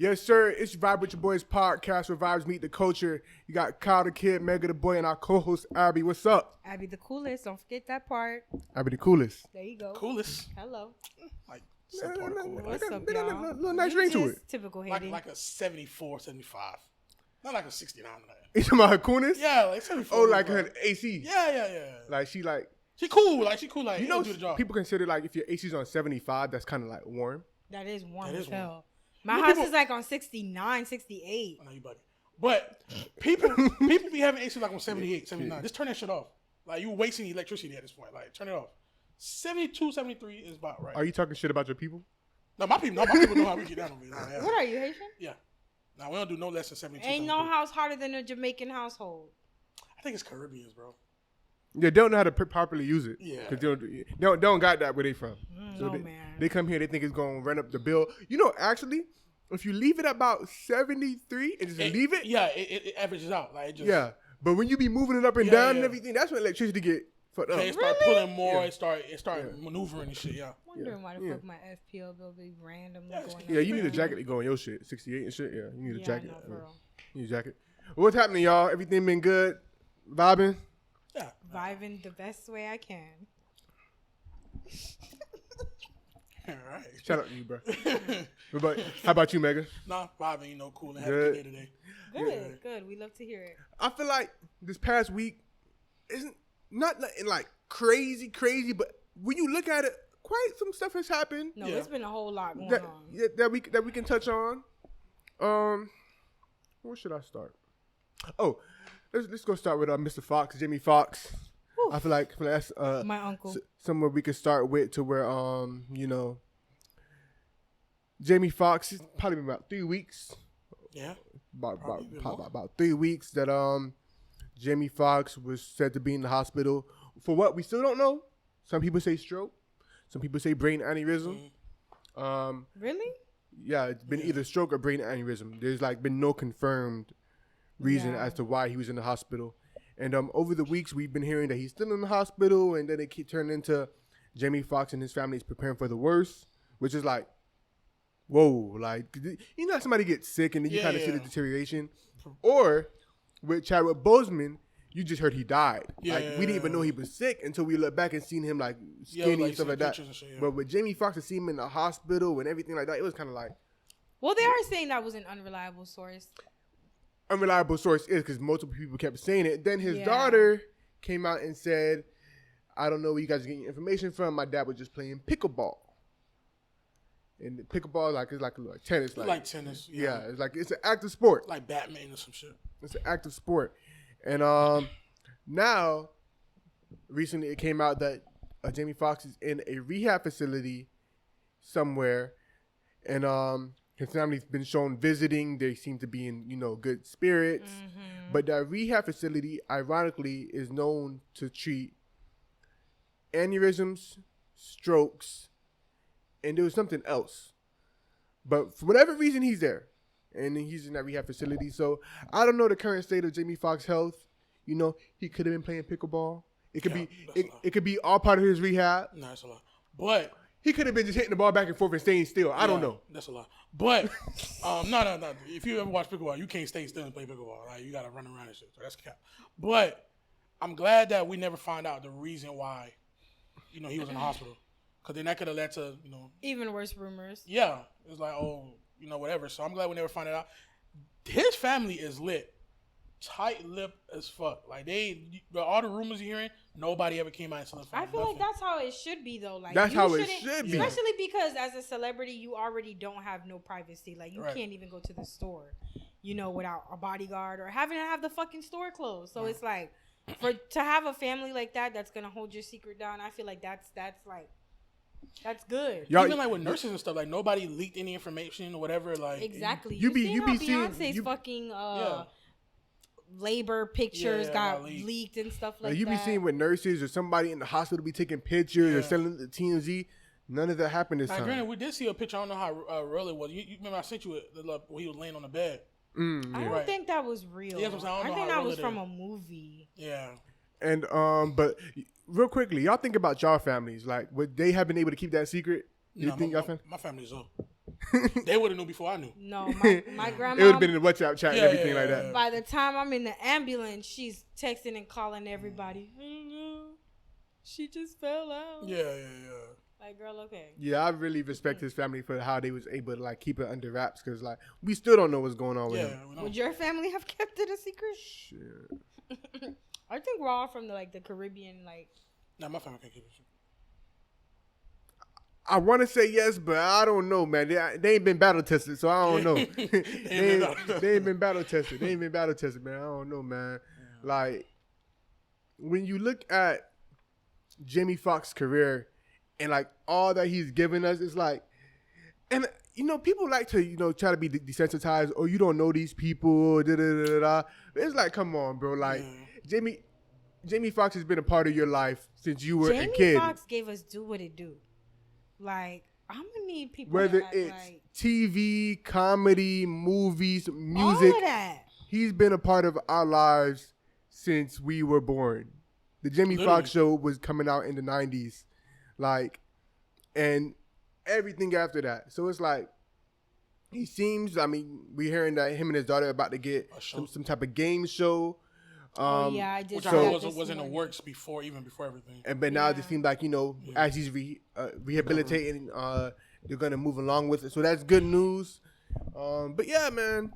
Yes, sir. It's Vibe with Your Boys podcast where vibes meet the culture. You got Kyle the Kid, Mega the Boy, and our co-host Abby. What's up? Abby the coolest. Don't forget that part. Abby the coolest. There you go. Coolest. Hello. Like subpar cool. What's up, They got y'all? a little nice ring to Just it. Typical hating. Like a 74, 75. Not like a 69 or that. You talking about her coolness? Yeah, like 74. Oh, like her AC. Yeah. Like she cool. Like she cool. Like you know, do the job. people consider like if your AC's on 75, that's kind of like warm. That is warm That as is warm. hell. My house is like on 69, 68. I know you bugging. But people be having AC like on 78, 79. Just turn that shit off. Like you wasting electricity at this point. Like turn it off. 72, 73 is about right. Are you talking shit about your people? No, my people know how we get down over here. Yeah. What are you, Haitian? Yeah. Now we don't do no less than 72. Ain't no 73. house harder than a Jamaican household. I think it's Caribbeans, bro. Yeah, they don't know how to properly use it. Yeah. Because they don't got that where they from. No, they, man. They come here, they think it's going to run up the bill. You know, actually, if you leave it about 73 and just leave it. Yeah, it averages out. Like it just, Yeah. But when you be moving it up and down and everything, that's when electricity get fucked up. it start pulling more. It start maneuvering and shit. Yeah. Wondering why the fuck my FPL bill be randomly going Yeah, up. you need a jacket to go on your shit. 68 and shit. Yeah, you need a jacket. I know, for real. You need a jacket. What's happening, y'all? Everything been good? Vibing? Yeah. Vibing the best way I can. All right. Shout out to you, bro. But how about you, Megan? Nah, vibing, cool and having a good day today. Good. We love to hear it. I feel like this past week isn't not like crazy, but when you look at it, quite some stuff has happened. No, it's been a whole lot going that, on. that we can touch on. Where should I start? Oh, let's go start with Mr. Fox, Jamie Foxx. I feel like that's My uncle. somewhere we could start with to where Jamie Foxx has probably been about 3 weeks. Yeah. About 3 weeks that Jamie Foxx was said to be in the hospital for what we still don't know. Some people say stroke, some people say brain aneurysm. Really? Yeah, it's been either stroke or brain aneurysm. There's been no confirmed reason as to why he was in the hospital. And over the weeks, we've been hearing that he's still in the hospital, and then it keep turning into Jamie Foxx and his family is preparing for the worst, which is like, whoa, like, you know how somebody gets sick and then you kind of see the deterioration? Or with Chadwick Boseman, you just heard he died. We didn't even know he was sick until we look back and seen him skinny and stuff like that. Shit, But with Jamie Foxx, to see him in the hospital and everything like that, it was kind of like. Well, they are saying that was an unreliable source. Unreliable source is because multiple people kept saying it. Then his daughter came out and said, I don't know where you guys are getting your information from. My dad was just playing pickleball. And pickleball is like tennis. Like tennis. Yeah, it's an active sport. Like Batman or some shit. It's an active sport. And now, recently it came out that Jamie Foxx is in a rehab facility somewhere. And his family's been shown visiting. They seem to be in, good spirits. Mm-hmm. But that rehab facility, ironically, is known to treat aneurysms, strokes, and there was something else. But for whatever reason, he's there. And he's in that rehab facility. So I don't know the current state of Jamie Foxx's health. He could have been playing pickleball. It could it could be all part of his rehab. No, that's a lot. But he could have been just hitting the ball back and forth and staying still. I don't know. That's a lot. But no. If you ever watch pickleball, you can't stay still and play pickleball. Like you gotta run around and shit. So that's cap. But I'm glad that we never find out the reason why, he was in the hospital. Because then that could have led to, even worse rumors. Yeah. It's like, whatever. So I'm glad we never find it out. His family is lit. Tight-lipped as fuck. Like all the rumors you're hearing, nobody ever came out and said I feel like that's how it should be though. Like that's how it should be. Especially because as a celebrity, you already don't have no privacy. Like you can't even go to the store, without a bodyguard or having to have the fucking store closed. So it's like to have a family like that that's gonna hold your secret down. I feel like that's good. Even with nurses and stuff, like nobody leaked any information or whatever. Like exactly. You be Beyonce's fucking labor pictures got leaked and stuff like that. You be seeing with nurses or somebody in the hospital be taking pictures or selling it to TMZ. None of that happened this time. Granted, we did see a picture. I don't know how real it was. You remember I sent you it when he was laying on the bed. I don't think that was real. Yeah, I think that was from a movie. Yeah. And but real quickly, y'all think about y'all families. Like, would they have been able to keep that secret? You think y'all my family's up. They would have knew before I knew. No, my grandma. It would have been in the WhatsApp chat and everything like that. By the time I'm in the ambulance, she's texting and calling everybody. She just fell out. Yeah. Like, girl, okay. Yeah, I really respect his family for how they was able to like keep it under wraps because like we still don't know what's going on with him. Would your family have kept it a secret? Shit. I think we're all from the Caribbean, like. Nah, my family can't keep it. I want to say yes, but I don't know, man. They ain't been battle tested, so I don't know. they ain't been battle tested. They ain't been battle tested, man. I don't know, man. Yeah. Like when you look at Jamie Foxx's career and like all that he's given us, it's like, and you know, people like to try to be desensitized. Oh, you don't know these people. Da, da, da, da. It's like, come on, bro. Like Jamie Foxx has been a part of your life since you were a kid. Jamie Foxx gave us Do What It Do. Like, I'm gonna need people. Whether that it's like, TV, comedy, movies, music, all of that. He's been a part of our lives since we were born. The Jamie Foxx show was coming out in the 90s, like, and everything after that. So it's like, he seems. I mean, we're hearing that him and his daughter are about to get some type of game show. I did. Which I was in the works before everything. But now it seems like as he's rehabilitating, they're gonna move along with it. So that's good news. But yeah, man.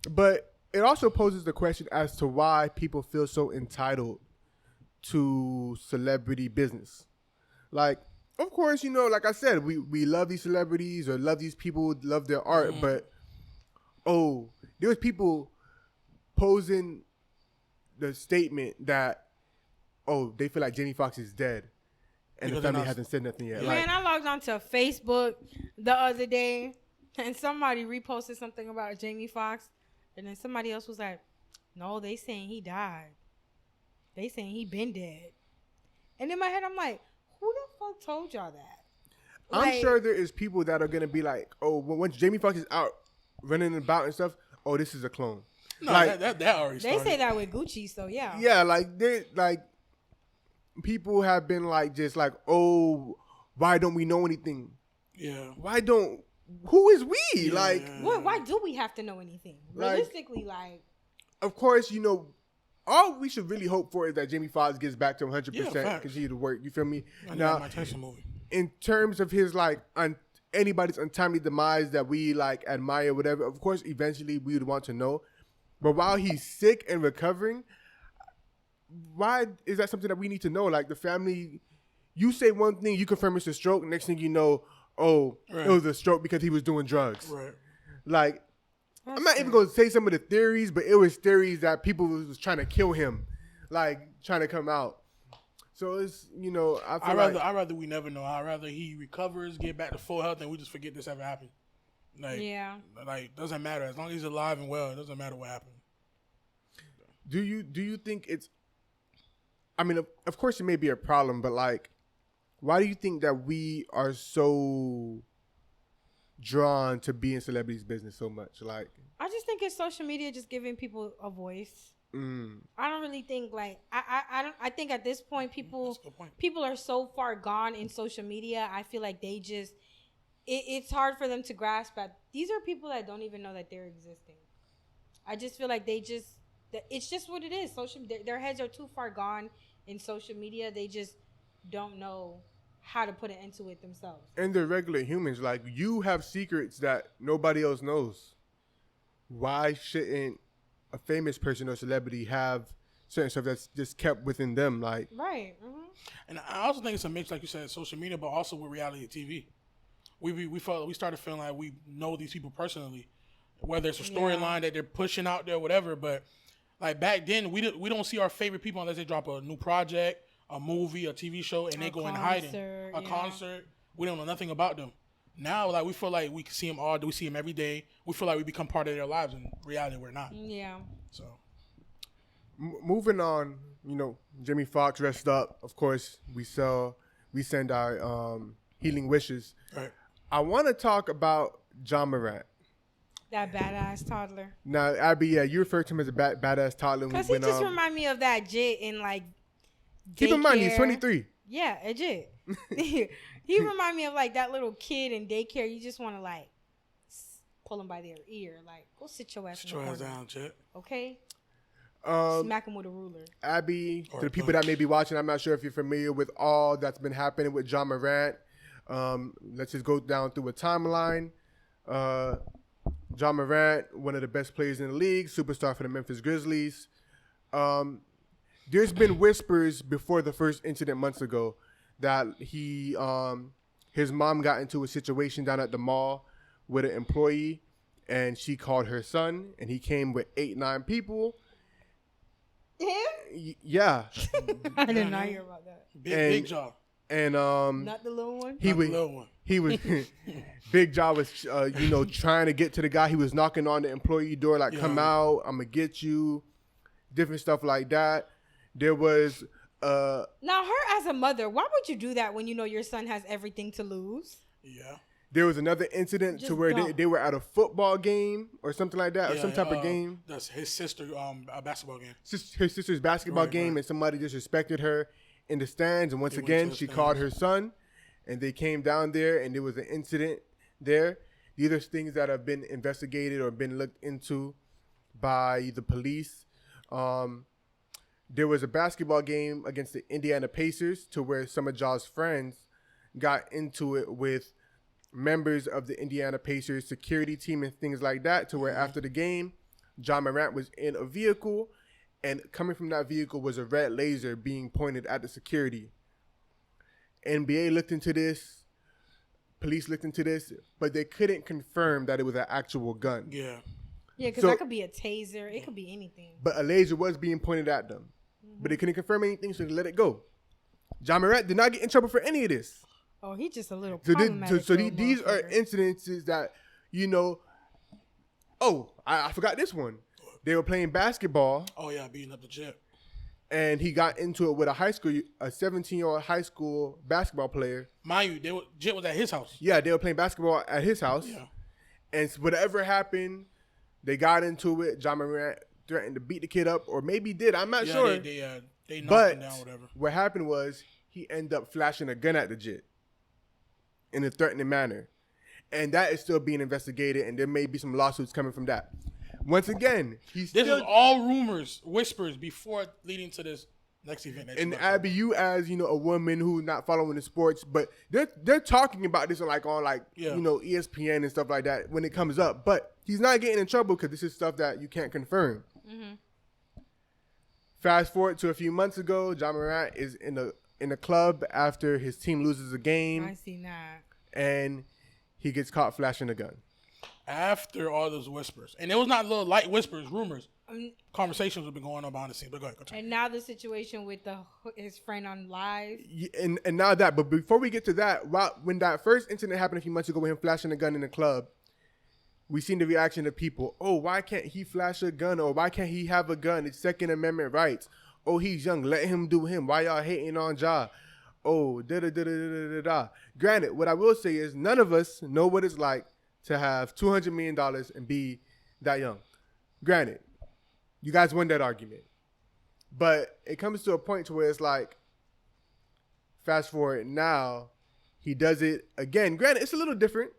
But it also poses the question as to why people feel so entitled to celebrity business. Like, of course, like I said, we love these celebrities or love these people, love their art. But there was people posing the statement that they feel like Jamie Foxx is dead and the family hasn't said nothing yet. Man, I logged onto Facebook the other day and somebody reposted something about Jamie Foxx, and then somebody else was like, no, they saying he died. They saying he been dead. And in my head I'm like, who the fuck told y'all that? I'm sure there is people that are gonna be like, once Jamie Foxx is out running about and stuff, this is a clone. No, like, that already started. They say that with Gucci, so yeah. Yeah, like people have been like just like, why don't we know anything? Yeah. Who is we? Yeah. Like, why do we have to know anything? Realistically, like, of course, all we should really hope for is that Jamie Foxx gets back to 100% continue to work. You feel me? Now, my Tyson movie. In terms of his like anybody's untimely demise that we like admire, whatever. Of course, eventually we would want to know. But while he's sick and recovering, why is that something that we need to know? Like the family, you say one thing, you confirm it's a stroke. Next thing you know, it was a stroke because he was doing drugs. Right. Like, I'm not even going to say some of the theories, but it was theories that people was trying to kill him, like trying to come out. So it's, I'd rather we never know. I'd rather he recovers, get back to full health, and we just forget this ever happened. Like, doesn't matter. As long as he's alive and well, it doesn't matter what happened. Do you think it's, I mean, of course it may be a problem, but like, why do you think that we are so drawn to be in celebrities business so much? Like, I just think it's social media just giving people a voice. I don't really think I think at this point people are so far gone in social media. I feel like they just it's hard for them to grasp that these are people that don't even know that they're existing. I just feel like it's just what it is. Their heads are too far gone in social media. They just don't know how to put an end to it themselves. And they're regular humans. Like, you have secrets that nobody else knows. Why shouldn't a famous person or celebrity have certain stuff that's just kept within them? Like, right. Mm-hmm. And I also think it's a mix, like you said, social media, but also with reality TV. We started feeling like we know these people personally, whether it's a storyline that they're pushing out there, whatever. But like back then, we don't see our favorite people unless they drop a new project, a movie, a TV show, and they go in hiding. A concert. We don't know nothing about them. Now, like, we feel like we can see them all. We see them every day. We feel like we become part of their lives. In reality, we're not. Yeah. So, moving on, Jamie Foxx rest up. Of course, we send our healing wishes. Right. I want to talk about John Morant. That badass toddler. Now, Abby, you refer to him as a badass toddler. Because he just remind me of that jit in, like, daycare. Keep in mind, he's 23. Yeah, a jit. He remind me of, like, that little kid in daycare. You just want to, like, pull him by their ear. Like, go sit your ass Sit in the your ass corner. down, chick. Okay? Um, Smack him with a ruler. Abby, Or to the people that may be watching, I'm not sure if you're familiar with all that's been happening with John Morant. Let's just go down through a timeline. John Morant, one of the best players in the league, superstar for the Memphis Grizzlies. There's been whispers before the first incident months ago that his mom got into a situation down at the mall with an employee, and she called her son, and he came with 8-9 people. Him? Yeah. I did not hear about that. Big jaw. And Not the little one? he was little one. he was Big Jaw was trying to get to the guy. He was knocking on the employee door like, come out, I'm gonna get you, different stuff like that. There was Now, her as a mother, why would you do that when you know your son has everything to lose? Yeah. there was another incident Just to where dumb. they were at a football game or something like that, or some type of game. That's his sister a basketball game. Her sister's basketball Right, game, right. and somebody disrespected her in the stands. And once They went again, to the she stands. called her son, and they came down there, and there was an incident there. These are things that have been investigated or been looked into by the police. There was a basketball game against the Indiana Pacers to where some of Jaw's friends got into it with members of the Indiana Pacers security team and things like that, to where after the game, John Morant was in a vehicle, and coming from that vehicle was a red laser being pointed at the security. NBA looked into this, police looked into this, but they couldn't confirm that it was an actual gun. Yeah. Yeah, because So- that could be a taser. It could be anything. But a laser was being pointed at them. But they couldn't confirm anything, so they let it go. John Morant did not get in trouble for any of this. Oh, he's just a little So, problematic. these are motherfucker. incidences that, I forgot this one. They were playing basketball, Oh yeah, beating up the chip. and he got into it with a 17-year-old high school basketball player. Mind you, Jit was at his house. Yeah, they were playing basketball at his house. Yeah. And whatever happened, they got into it. John Morant threatened to beat the kid up, or maybe did. I'm not sure. They knocked But him down, whatever. what happened was he ended up flashing a gun at the Jit in a threatening manner. And that is still being investigated, and there may be some lawsuits coming from that. Once again, he's This still... is all rumors, whispers before leading to this next event. That And you Abby, you as a woman who's not following the sports, but they're talking about this on ESPN and stuff like that when it comes up. But he's not getting in trouble because this is stuff that you can't confirm. Mm-hmm. Fast forward to a few months ago, John Morant is in a club after his team loses a I game, seen that. and he gets caught flashing a gun. After all those whispers, and it was not little light whispers, rumors. Conversations have been going on behind the scenes. But go ahead, continue. And now the situation with his friend on live. And now that, but before we get to that, when that first incident happened a few months ago with him flashing a gun in the club, we seen the reaction of people. Oh, why can't he flash a gun? Or why can't he have a gun? It's Second Amendment rights. Oh, he's young. Let him do him. Why y'all hating on Ja? Oh, da-da-da-da-da-da-da. Granted, what I will say is none of us know what it's like to have $200 million and be that young. Granted, you guys won that argument. But it comes to a point to where it's like, fast forward now, he does it again. Granted, it's a little different.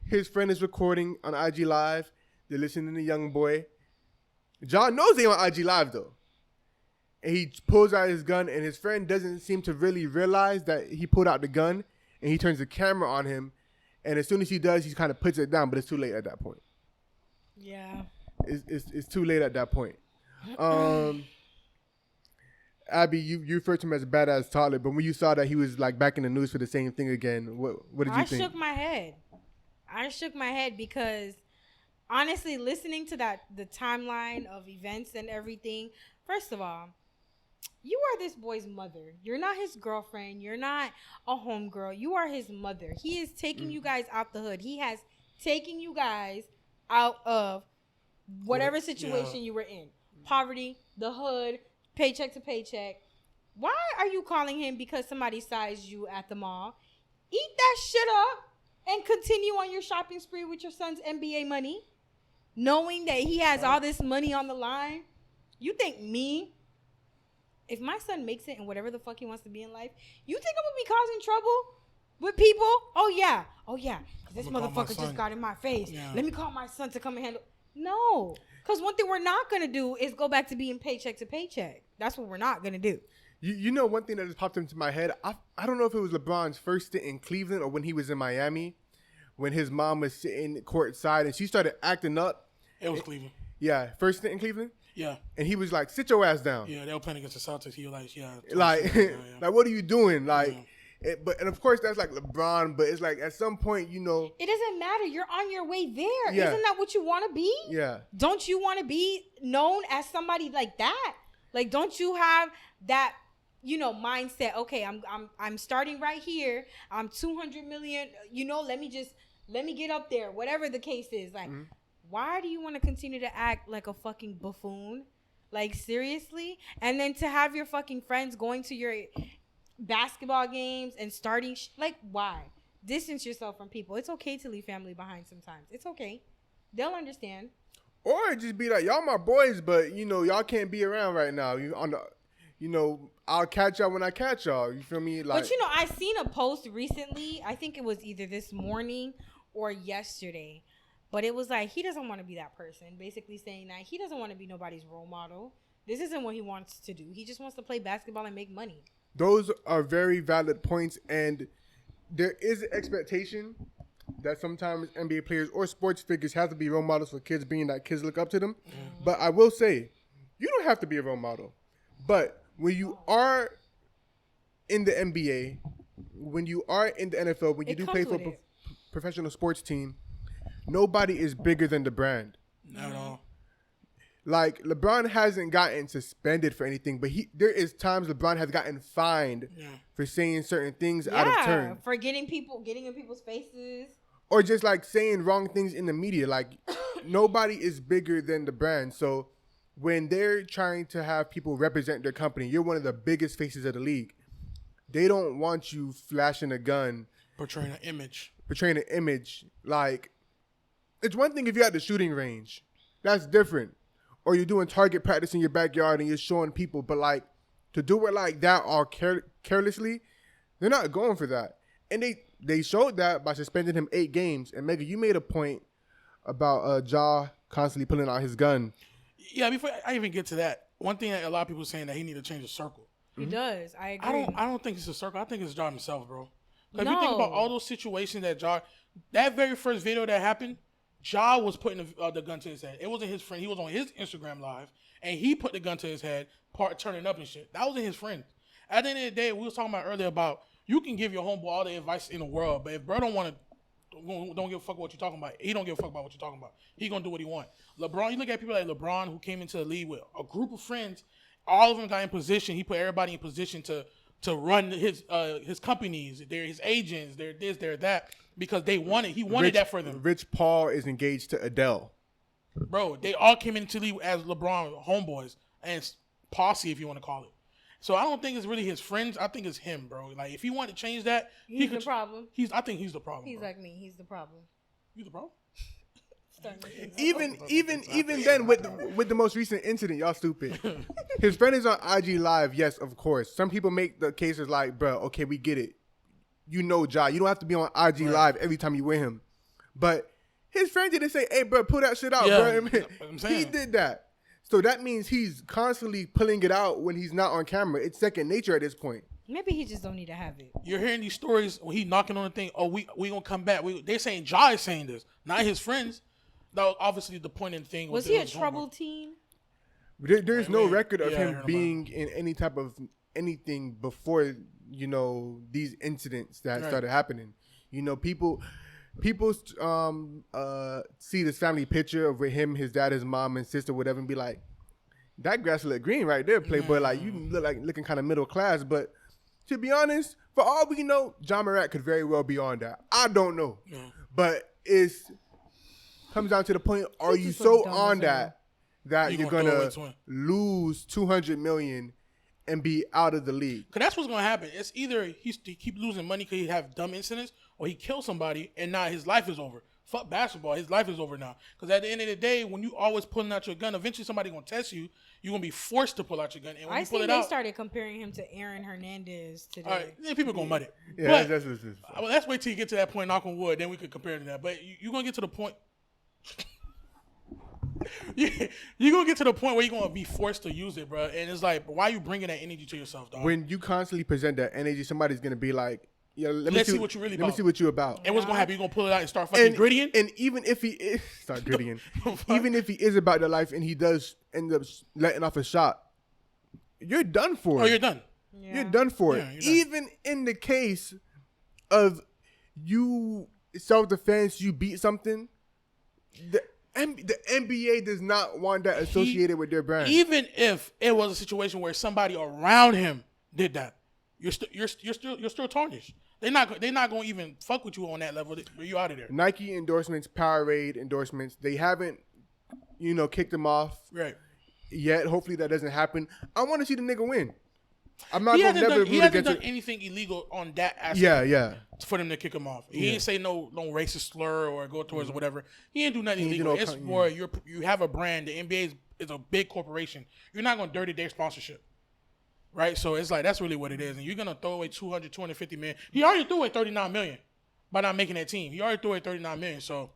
His friend is recording on IG Live. They're listening to Young Boy. John knows they on IG Live, though. And he pulls out his gun, and his friend doesn't seem to really realize that he pulled out the gun, and he turns the camera on him. And as soon as he does, he kind of puts it down, but it's too late at that point. Yeah. It's too late at that point. Abby, you referred to him as a badass toddler, but when you saw that he was like back in the news for the same thing again, what did you think? I shook my head because honestly, listening to the timeline of events and everything, first of all, you are this boy's mother. You're not his girlfriend. You're not a homegirl. You are his mother. He is taking you guys out the hood. He has taken you guys out of whatever situation you were in. Poverty, the hood, paycheck to paycheck. Why are you calling him because somebody sized you at the mall? Eat that shit up and continue on your shopping spree with your son's NBA money, knowing that he has all this money on the line. You think me, if my son makes it in whatever the fuck he wants to be in life, you think I'm gonna be causing trouble with people. Oh yeah. This I'm gonna call my motherfucker son. just got in my face. Yeah. Let me call my son to come and handle. No, because one thing we're not gonna do is go back to being paycheck to paycheck. That's what we're not gonna do. You know, one thing that just popped into my head. I don't know if it was LeBron's first stint in Cleveland or when he was in Miami, when his mom was sitting courtside and she started acting up. It was Cleveland. Yeah, first stint in Cleveland. Yeah. And he was like, "Sit your ass down." Yeah, they were playing against the Celtics. He was like, Like, yeah. like, what are you doing? Like, and of course that's like LeBron, but it's like at some point, you know, It doesn't matter. You're on your way there. Yeah. Isn't that what you want to be? yeah. Don't you want to be known as somebody like that? Like, don't you have that, mindset? Okay, I'm starting right here. I'm 200 million. Let me get up there. Whatever the case is, like, why do you want to continue to act like a fucking buffoon? Like, seriously? And then to have your fucking friends going to your basketball games and starting like, why? Distance yourself from people. It's okay to leave family behind sometimes. It's okay. They'll understand. Or just be like, y'all my boys, but y'all can't be around right now. I'll catch y'all when I catch y'all. You feel me? Like, But I seen a post recently. I think it was either this morning or yesterday. But it was like, he doesn't want to be that person. Basically saying that he doesn't want to be nobody's role model. This isn't what he wants to do. He just wants to play basketball and make money. those are very valid points, and there is an expectation that sometimes NBA players or sports figures have to be role models for kids, being that kids look up to them. But I will say, you don't have to be a role model. But when you are in the NBA, when you are in the NFL, when you do play for a professional sports team, nobody is bigger than the brand. Not at all. Like, LeBron hasn't gotten suspended for anything, but there is times LeBron has gotten fined for saying certain things out of turn. For getting in people's faces. Or just, like, saying wrong things in the media. Like, nobody is bigger than the brand. So, when they're trying to have people represent their company, you're one of the biggest faces of the league. They don't want you flashing a gun. Portraying an image. Like, it's one thing if you're at the shooting range. That's different. Or you're doing target practice in your backyard and you're showing people. But, like, to do it like that or carelessly, they're not going for that. And they showed that by suspending him 8 games. And, Megan, you made a point about Ja constantly pulling out his gun. Yeah, before I even get to that, one thing that a lot of people are saying that he need to change the circle. He does. I agree. I don't think it's a circle. I think it's Ja himself, bro. Because if you think about all those situations that very first video that happened, Ja was putting the gun to his head. It wasn't his friend. He was on his Instagram live, and he put the gun to his head, turning up and shit. That wasn't his friend. At the end of the day, we was talking about earlier about you can give your homeboy all the advice in the world, but if bro don't give a fuck what you're talking about, he don't give a fuck about what you're talking about. He gonna do what he want. LeBron, you look at people like LeBron who came into the league with a group of friends. All of them got in position. He put everybody in position to run his companies, his agents, their this, their that, because he wanted that for them. Rich Paul is engaged to Adele. Bro, they all came into the league as LeBron homeboys and posse, if you want to call it. So I don't think it's really his friends. I think it's him, bro. Like, if he wanted to change that, he's the problem. I think he's the problem. He's bro. like me. He's the problem. You the problem? Even then with the most recent incident, y'all stupid. His friend is on IG Live, yes, of course. Some people make the cases like, bro, okay, we get it. You know Ja. You don't have to be on IG Live every time you with him. But his friend didn't say, hey, bro, pull that shit out, bro. He did that. So that means he's constantly pulling it out when he's not on camera. It's second nature at this point. Maybe he just don't need to have it. You're hearing these stories when he knocking on the thing. Oh, we gonna come back. They're saying Ja is saying this, not his friends. That was obviously the point in the thing. Was he a troubled teen? There's no record of him being in any type of anything before, these incidents that started happening. People see this family picture of with him, his dad, his mom, and sister, whatever, and be like, that grass look green right there, Playboy. Like, you look like looking kind of middle class. But to be honest, for all we know, John Morant could very well be on that. I don't know. Yeah. But comes down to the point, are you so on that you're going to lose $200 million and be out of the league? Because that's what's going to happen. It's either he keep losing money because he have dumb incidents, or he kills somebody and now his life is over. Fuck basketball. His life is over now. Because at the end of the day, when you always pulling out your gun, eventually somebody gonna test you. You're gonna be forced to pull out your gun. And when you pull it out, started comparing him to Aaron Hernandez today. All right, yeah, people gonna mud it. Yeah, but, well, let's wait till you get to that point. Knock on wood, then we could compare to that. But you're gonna get to the point. You're gonna get to the point where you're gonna be forced to use it, bro. And it's like, why are you bringing that energy to yourself, dog? When you constantly present that energy, somebody's gonna be like, "Yeah, let's see what you really about. Let me see what you're about." And what's gonna happen? You're gonna pull it out and start fucking grittying. And even if he is start grittying, even if he is about the life and he does end up letting off a shot, you're done for it. Oh, you're done. Yeah. You're done for it. Even in the case of you self-defense, you beat something. The NBA does not want that associated with their brand. Even if it was a situation where somebody around him did that, you're still tarnished. They're not going to even fuck with you on that level. You out of there. Nike endorsements, Powerade endorsements, they haven't, kicked them off yet. Hopefully that doesn't happen. I want to see the nigga win. I'm not going to never He hasn't done anything illegal on that aspect. Yeah. For them to kick him off. He didn't say no racist slur or go towards or whatever. He didn't do nothing illegal. It's more you have a brand. The NBA is a big corporation. You're not going to dirty their sponsorship. Right? So it's like that's really what it is. And you're going to throw away 250 million. He already threw away 39 million by not making that team. He already threw away 39 million. So,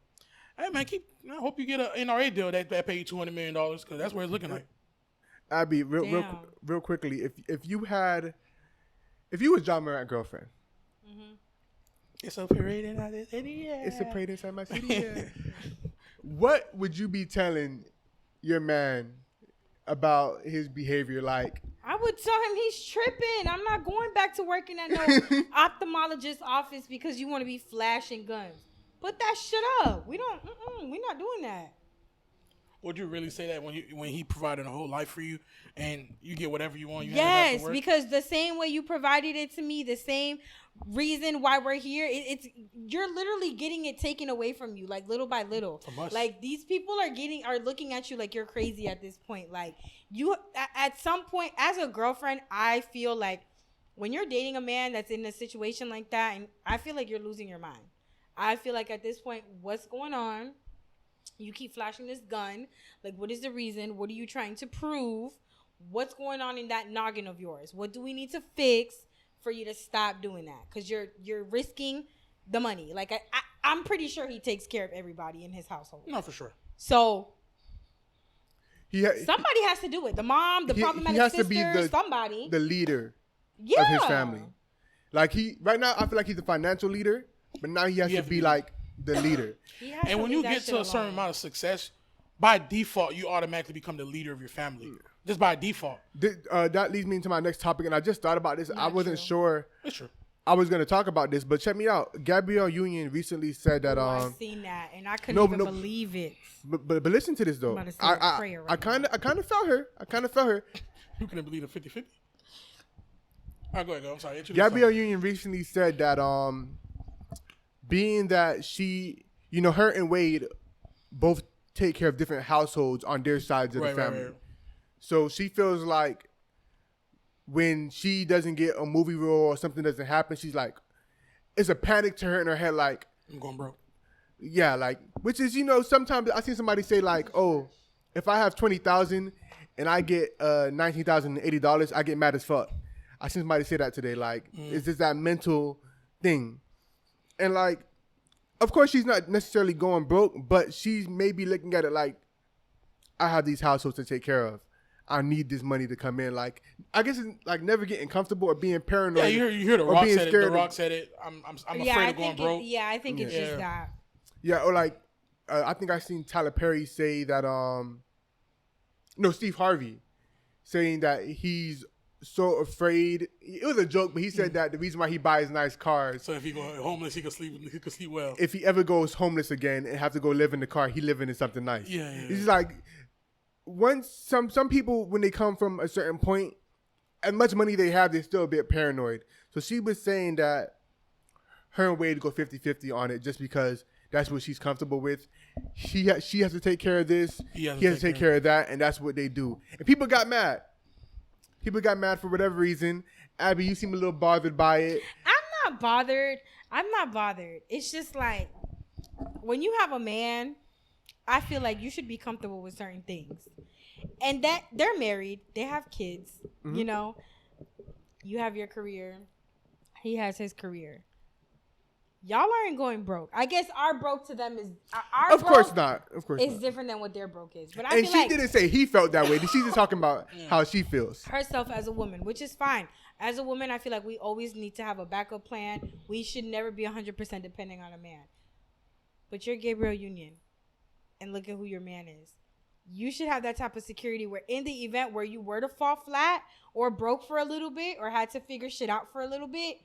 hey, man, I hope you get an NRA deal that pay you $200 million because that's what it's looking like. Abby, real quickly, if you was John Morant's girlfriend, it's a parade in my city. Yeah. It's a parade inside my city. Yeah. What would you be telling your man about his behavior? Like, I would tell him he's tripping. I'm not going back to working at no ophthalmologist's office because you want to be flashing guns. Put that shit up. We're not doing that. Would you really say that when he provided a whole life for you and you get whatever you want? Yes, because the same way you provided it to me, the same reason why we're here, you're literally getting it taken away from you, like little by little. From us. Like these people are looking at you like you're crazy at this point. Like you, at some point, as a girlfriend, I feel like when you're dating a man that's in a situation like that, and I feel like you're losing your mind. I feel like at this point, what's going on? You keep flashing this gun. Like, what is the reason? What are you trying to prove? What's going on in that noggin of yours? What do we need to fix for you to stop doing that? Because you're risking the money. Like, I'm pretty sure he takes care of everybody in his household. No, for sure. So, somebody has to do it. The mom, the problematic sister, to be somebody. The leader of his family. Like, right now, I feel like he's the financial leader, but now he has to be like the leader. And when you get to a certain amount of success, by default, you automatically become the leader of your family. Just by default. That leads me into my next topic, and I just thought about this. I wasn't sure it's true. I was going to talk about this, but check me out. Gabrielle Union recently said that... I've seen that, and I couldn't even believe it. But listen to this, though. I kind of felt her. You couldn't believe the 50-50? All right, go ahead, go. I'm sorry. Gabrielle Union recently said that being that she... her and Wade both take care of different households on their sides of the family. Right. So she feels like when she doesn't get a movie role or something doesn't happen, she's like, it's a panic to her in her head, like, I'm going broke. Yeah, like, which is, sometimes I see somebody say like, oh, if I have $20,000 and I get $19,080, I get mad as fuck. I seen somebody say that today. Like, it's just that mental thing. And like, of course, she's not necessarily going broke, but she's maybe looking at it like, I have these households to take care of. I need this money to come in. Like, I guess it's like never getting comfortable or being paranoid. Yeah, you hear the Rock said it. The Rock said it. I'm afraid of going broke. I think it's just that. Yeah, or like, I think I seen Tyler Perry say that. Steve Harvey saying that he's so afraid. It was a joke, but he said that the reason why he buys nice cars. So if he go homeless, he could sleep well. If he ever goes homeless again and have to go live in the car, he living in something nice. Yeah. It's like once some people when they come from a certain point, as much money they have, they're still a bit paranoid. So she was saying that her and Wade go 50-50 on it just because that's what she's comfortable with. She has to take care of this. He has to take care of that, and that's what they do. And people got mad. People got mad for whatever reason. Abby, you seem a little bothered by it. I'm not bothered. It's just like, when you have a man, I feel like you should be comfortable with certain things. And that they're married, they have kids, you know. You have your career, he has his career. Y'all aren't going broke. I guess our broke to them is our Of course not. Of course it's not. different than what their broke is. But I And feel she like didn't say he felt that way. She's just talking about how she feels. herself as a woman, which is fine. As a woman, I feel like we always need to have a backup plan. We should never be 100% depending on a man. But you're Gabriel Union, and look at who your man is. You should have that type of security where in the event where you were to fall flat or broke for a little bit or had to figure shit out for a little bit,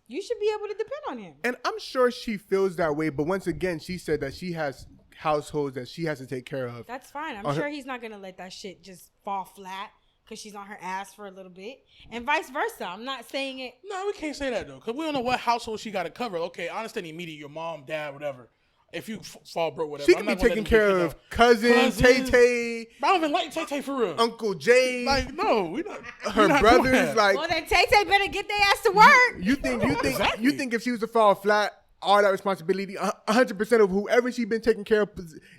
you should be able to depend on him. And I'm sure she feels that way. But once again, she said that she has households that she has to take care of. That's fine. I'm sure he's not going to let that shit just fall flat because she's on her ass for a little bit. And vice versa. I'm not saying it. No, we can't say that, though, because we don't know what household she got to cover. Okay, I understand immediate, your mom, dad, whatever. If you fall broke, whatever. She can be taking care of cousins, Tay-Tay. I don't even like Tay-Tay for real. Uncle Jay. Like, no, we not. Her brothers, like. Well, then Tay-Tay better get their ass to work. You think Exactly. you think if she was to fall flat, all that responsibility, 100% of whoever she been taking care of,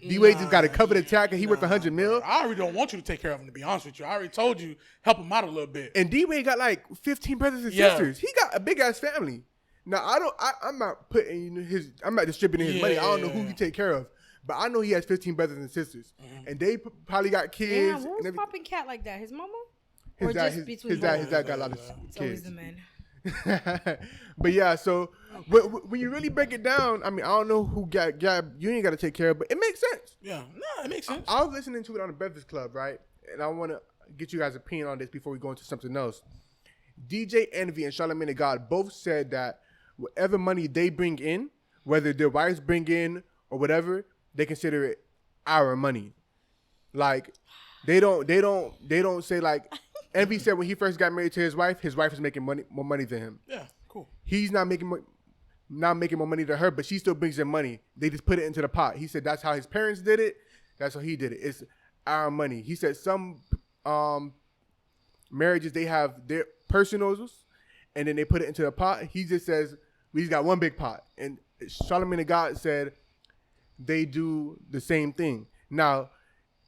D-Wade just got to cover the tack, and he worth $100 million. I already don't want you to take care of him, to be honest with you. I already told you, help him out a little bit. And D-Wade got like 15 brothers and sisters. He got a big ass family. Now I'm not putting I'm not distributing his money. I don't know who he take care of, but I know he has 15 brothers and sisters, and they probably got kids. Damn, who's popping cat like that? His mama? His Or dad, just his between dad both? got a lot of It's always kids. the men. But yeah, so when you really break it down, I mean, I don't know who you ain't got to take care of, but it makes sense. Yeah, no, it makes sense. I was listening to it on the Breakfast Club, right? And I want to get you guys' opinion on this before we go into something else. DJ Envy and Charlamagne the God both said that whatever money they bring in, whether their wives bring in or whatever, they consider it our money. Like they don't say like Envy said when he first got married to his wife was making more money than him. Yeah, cool. He's not making more money than her, but she still brings in money. They just put it into the pot. He said that's how his parents did it. That's how he did it. It's our money. He said some marriages, they have their personals and then they put it into the pot. He just says we just got one big pot. And Charlamagne the God said they do the same thing. Now,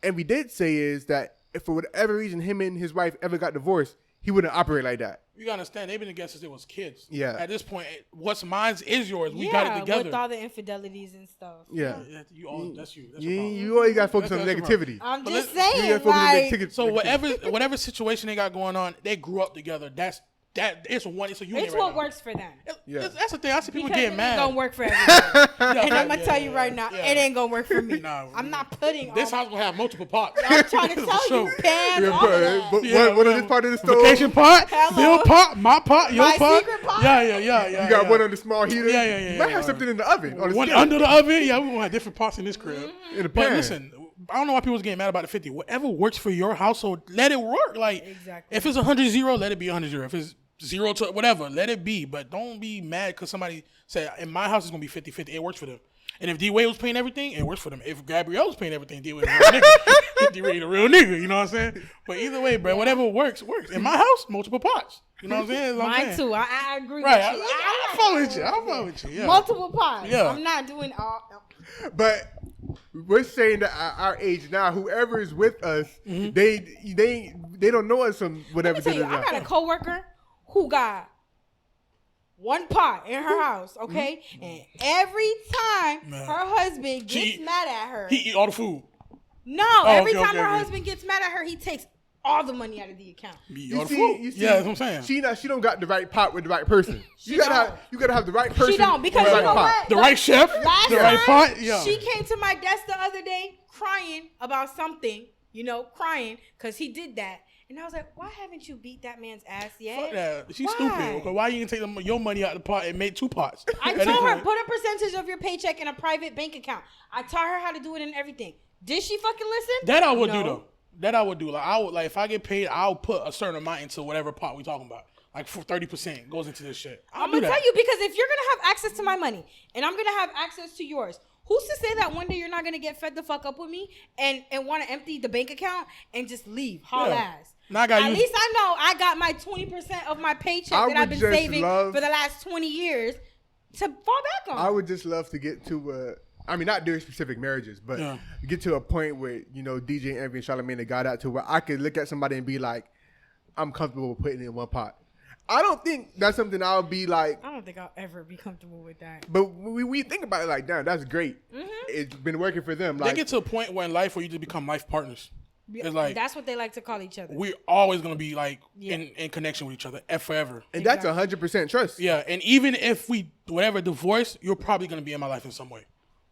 and we did say is that if for whatever reason him and his wife ever got divorced, he wouldn't operate like that. You gotta understand, they've been together since they was kids. Yeah. At this point, what's mine is yours. We got it together. with all the infidelities and stuff. Yeah. That's your problem. You always got to focus on the That's your negativity. I'm But just You saying, gotta focus on the like, negativity. So whatever situation they got going on, they grew up together. It's a union. it's right what now. works for them. Yeah. That's the thing. I see people Because getting it mad. ain't gonna work for everybody. And I'm gonna Yeah, tell you yeah, right now, yeah. it ain't gonna work for me. Nah, I'm not putting This all house gonna have multiple pots. I'm trying to tell For you, sure. Pam, Yeah, all of that. but Yeah, what is this part of the stove? Vacation pot, Hello. Bill pot, my pot, your My pot. secret pot? Yeah. You got one on the small heater. Yeah. You might have something in the oven. On the One skillet. under the oven. Yeah, we gonna have different pots in this crib. In the But pan. listen, I don't know why people was getting mad about the 50. Whatever works for your household, let it work. Like, Exactly. if it's 100-0, let it be 100-0. If it's 0 to whatever, let it be. But don't be mad because somebody said, in my house, it's going to be 50-50. It works for them. And if D-Wade was paying everything, it works for them. If Gabrielle was paying everything, D-Wade a real nigga. D-Wade a real nigga, you know what I'm saying? But either way, bro, whatever works. In my house, multiple pots. You know what I'm saying? That's what I'm Mine saying. too. I agree Right. with you. I follow with you. I follow with you. Yeah. Multiple pots. Yeah. I'm not doing all. But we're saying that at our age now, whoever is with us, they don't know us from whatever. Let me tell you, I got a coworker who got one pot in her house, okay? And every time Man. her husband She- gets mad at her. He eat all the food. Every okay, time okay, her okay. husband gets mad at her, he takes all the money out of the account. He eat You all the see, food. you see, Yeah, that's what I'm saying. She don't got the right pot with the right person. You gotta have the right person. She don't, because with the you right know pot. what? The right chef, Last the right time, pot. Yeah. she came to my desk the other day crying about something, crying because he did that. And I was like, why haven't you beat that man's ass yet? Fuck that. She's Why? stupid. Okay, why you didn't take your money out of the pot and make 2 pots? I At this told her, point- put a percentage of your paycheck in a private bank account. I taught her how to do it and everything. Did she fucking listen? That I would do No. though. That I would do. Like if I get paid, I'll put a certain amount into whatever pot we talking about. Like for 30% goes into this shit. I'm going to tell you, because if you're going to have access to my money and I'm going to have access to yours, who's to say that one day you're not going to get fed the fuck up with me and want to empty the bank account and just leave, haul ass? Now I got At you. least I know I got my 20% of my paycheck I that I've would been just saving love- for the last 20 years to fall back on. I would just love to get to I mean, not their specific marriages, but get to a point where, you know, DJ Envy and Charlamagne, they got out to where I could look at somebody and be like, I'm comfortable with putting it in one pot. I don't think that's something I'll be like. I don't think I'll ever be comfortable with that. But we think about it like, damn, that's great. Mm-hmm. It's been working for them. Like, they get to a point where in life where you just become life partners. It's like, that's what they like to call each other. We're always going to be like in connection with each other forever. And that's 100% trust. Yeah. And even if we, whatever, divorce, you're probably going to be in my life in some way.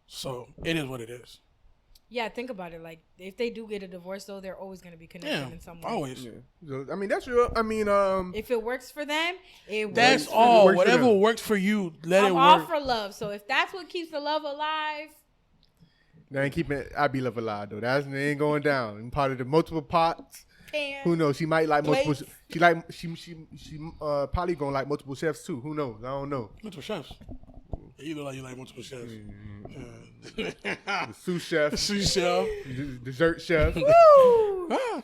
So it is what it is. Yeah, think about it. Like, if they do get a divorce, though, they're always going to be connected in some way. Always. Yeah. So, I mean, that's real. I mean, if it works for them, it works. That's all. Whatever works for you, let it work. I'm all for love. So if that's what keeps the love alive. They ain't keeping I-Be Love alive, though. That's they ain't going down. And part of the multiple pots. Who knows? She might like multiple. She probably gonna like multiple chefs too. Who knows? I don't know. Multiple chefs. You look like you like multiple chefs. The sous chef. Sous chef. Dessert chef. Woo!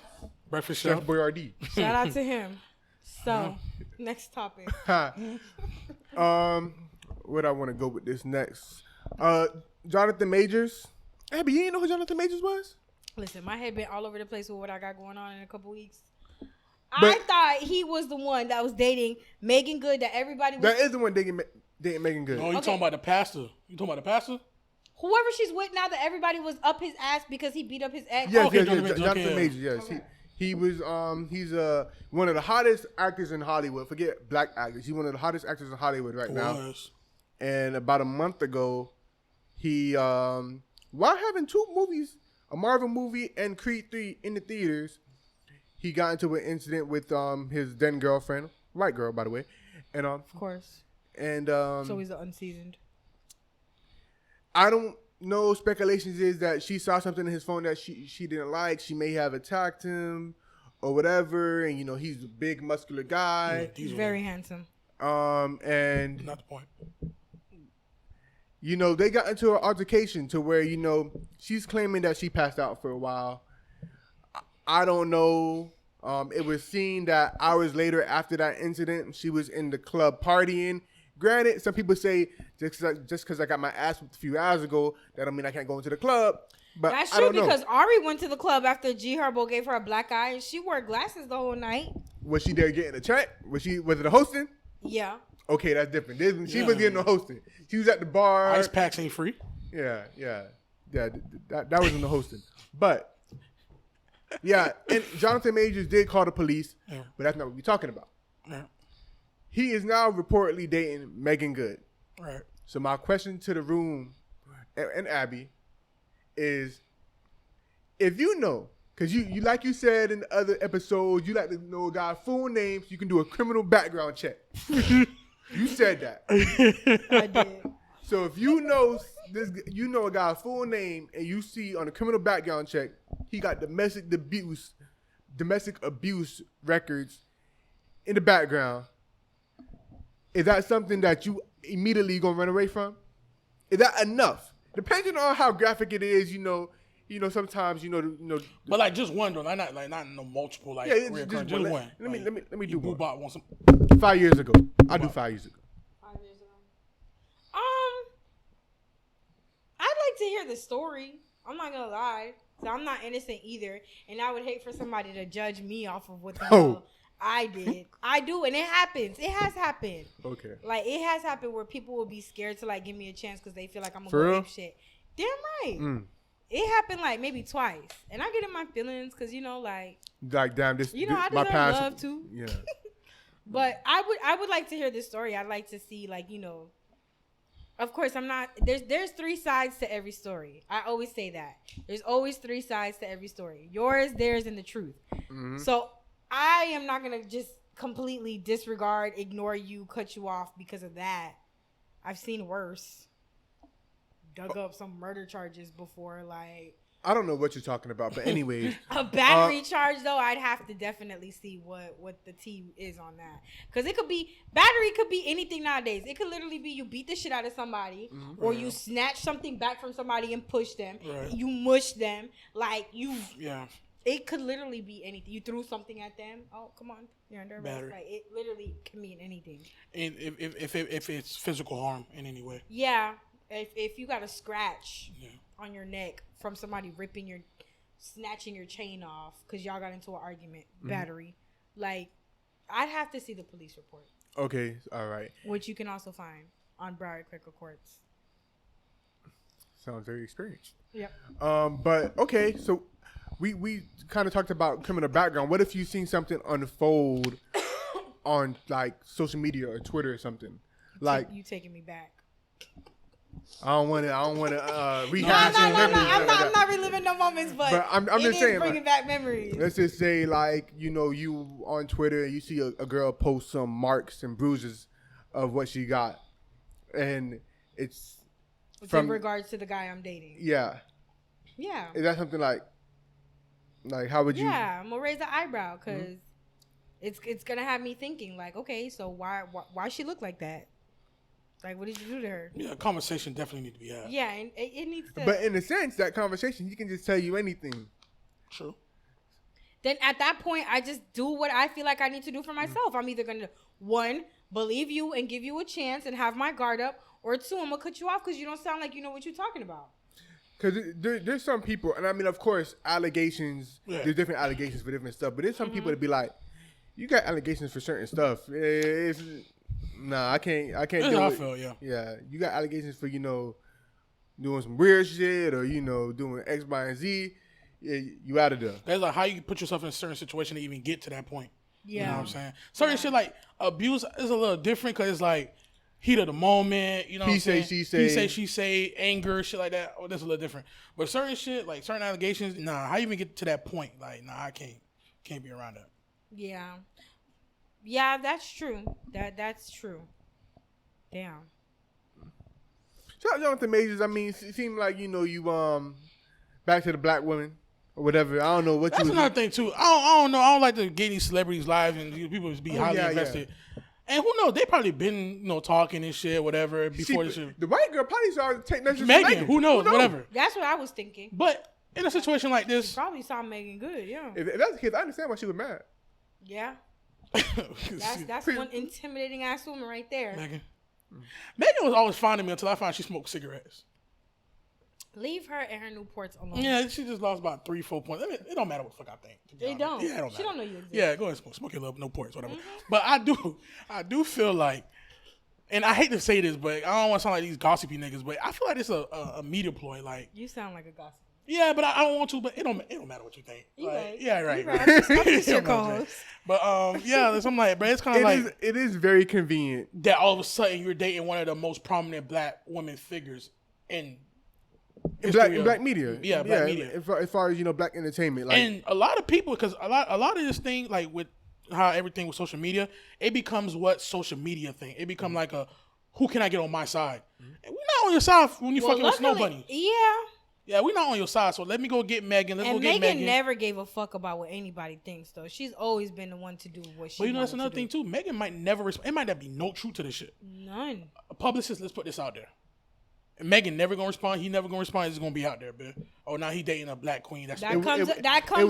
Breakfast chef. Chef Boyardee. Shout out to him. So, next topic. Where I want to go with this next? Jonathan Majors. Abby, you didn't know who Jonathan Majors was? Listen, my head been all over the place with what I got going on in a couple weeks. I thought he was the one that was dating Megan Good that everybody was. That is the one dating Megan Good. No, you talking about the pastor. You talking about the pastor? Whoever she's with now that everybody was up his ass because he beat up his ex. Yes, Jonathan Majors, yes. Okay. He was he's one of the hottest actors in Hollywood. Forget black actors. He's one of the hottest actors in Hollywood right now. And about a month ago, he while having two movies, a Marvel movie and Creed 3 in the theaters, he got into an incident with his then girlfriend, white girl by the way. And of course. And so he's unseasoned. I don't know. Speculations is that she saw something in his phone that she didn't like. She may have attacked him or whatever. And you know he's a big muscular guy. Yeah, he's very handsome. And not the point. You know they got into an altercation to where you know she's claiming that she passed out for a while. I don't know. It was seen that hours later after that incident, she was in the club partying. Granted, some people say just because I got my ass whipped a few hours ago, that don't mean I can't go into the club. But that's true because Ari went to the club after G Herbo gave her a black eye and she wore glasses the whole night. Was she there getting a check? Was it a hosting? Yeah. Okay, that's different. She was getting no hosting. She was at the bar. Ice packs ain't free. Yeah. That wasn't the hosting. But yeah, and Jonathan Majors did call the police, but that's not what we're talking about. Yeah. He is now reportedly dating Megan Good. Right. So my question to the room and Abby is, if you know, because you like you said in the other episodes, you like to know a guy's full name so you can do a criminal background check. You said that. I did. So if you know a guy's full name and you see on a criminal background check, he got domestic abuse records in the background. Is that something that you immediately gonna run away from? Is that enough? Depending on how graphic it is, you know, sometimes you know. But like just one though, not no multiple like. Yeah, just one. Let me do one. Want some 5 years ago. I do 5 years ago. 5 years ago. I'd like to hear the story. I'm not gonna lie. So I'm not innocent either, and I would hate for somebody to judge me off of what the hell I did. I do, and it happens. It has happened. Okay. Like it has happened where people will be scared to like give me a chance because they feel like I'm gonna go rape shit. Damn right. It happened like maybe twice, and I get in my feelings because like damn this. I deserve love too. Yeah. But I would like to hear this story. I'd like to see Of course, I'm not. There's three sides to every story. I always say that. There's always three sides to every story. Yours, theirs, and the truth. Mm-hmm. So I am not gonna just completely disregard, ignore you, cut you off because of that. I've seen worse. Dug up some murder charges before, like. I don't know what you're talking about, but anyways. A battery charge, though, I'd have to definitely see what the tea is on that. Because battery could be anything nowadays. It could literally be you beat the shit out of somebody, or you snatch something back from somebody and push them. Right. You mush them. Like, it could literally be anything. You threw something at them. Oh, come on. You're under arrest. Like, it literally can mean anything. And if it's physical harm in any way. Yeah. if you got a scratch on your neck from somebody snatching your chain off because y'all got into an argument, battery, like, I'd have to see the police report. Okay, all right. Which you can also find on Broward Clerk of Courts. Sounds very experienced. Yep. But okay, so we kind of talked about criminal background. What if you seen something unfold on like social media or Twitter or something? Like you taking me back. I don't want to rehash memories. I'm not reliving no moments, but I'm just saying, bringing back memories. Let's just say, like, you know, you on Twitter and you see a girl post some marks and bruises of what she got, and it's in regards to the guy I'm dating. Yeah. Yeah. Is that something like how would you? Yeah, I'm gonna raise the eyebrow because it's gonna have me thinking like, okay, so why she look like that? Like, what did you do to her? Yeah, conversation definitely need to be had. Yeah, and it needs to. But in a sense, that conversation, he can just tell you anything. True. Then at that point, I just do what I feel like I need to do for myself. I'm either gonna, 1, believe you and give you a chance and have my guard up, or 2, I'm gonna cut you off because you don't sound like you know what you're talking about. Because there's some people, and I mean, of course, allegations. Yeah. There's different allegations for different stuff, but there's some people that be like, you got allegations for certain stuff. Nah, I can't That's do how it. I feel, yeah. Yeah, you got allegations for, doing some weird shit or, doing X, Y, and Z. Yeah, you out of there. That's like how you put yourself in a certain situation to even get to that point. Yeah. You know what I'm saying? Certain shit like abuse is a little different because it's like heat of the moment, you know what I'm saying? He say, she say, anger, shit like that. Oh, that's a little different. But certain shit, like certain allegations, nah, how you even get to that point? Like, nah, I can't be around that. Yeah. Yeah, that's true. That's true. Damn. Shout out Jonathan Majors. I mean, it seemed like, you back to the black woman or whatever. I don't know what That's another thing, too. I don't know. I don't like to get these celebrities live and people be highly invested. Yeah. And who knows? They probably been, talking and shit, whatever, before this shit. The white girl probably saw take messages Megan. Who knows? Whatever. That's what I was thinking. But in a situation like this. She probably saw Megan good, yeah. If that's the case, I understand why she was mad. Yeah. That's one intimidating ass woman right there. Megan was always fine to me until I found she smoked cigarettes. Leave her and her Newports alone. Yeah, she just lost about 3-4 points. I mean, it don't matter what the fuck I think. It don't. Yeah, it don't matter. She don't know you exist. Yeah, go ahead and smoke your little Newports, whatever. But I do feel like, and I hate to say this, but I don't want to sound like these gossipy niggas, but I feel like it's a media ploy. Like, you sound like a gossip. Yeah, but I don't want to. But it don't matter what you think. Right. Yeah, right. But I'm like, bro, it's kind of like it is very convenient that all of a sudden you're dating one of the most prominent black women figures in black media. Yeah, black media. As far as black entertainment, like, and a lot of people, because a lot of this thing, like with how everything with social media, it becomes what social media think. It become like a who can I get on my side? And we're not on your side when you fucking with Snow Bunny. Yeah. Yeah, we're not on your side, so let me go get Megan. Megan never gave a fuck about what anybody thinks, though. She's always been the one to do what she. But that's another thing too. Megan might never respond. It might not be no truth to this shit. None. A publicist, let's put this out there. And Megan never gonna respond. He never gonna respond. It's gonna be out there, bitch. Oh, now he dating a black queen. That comes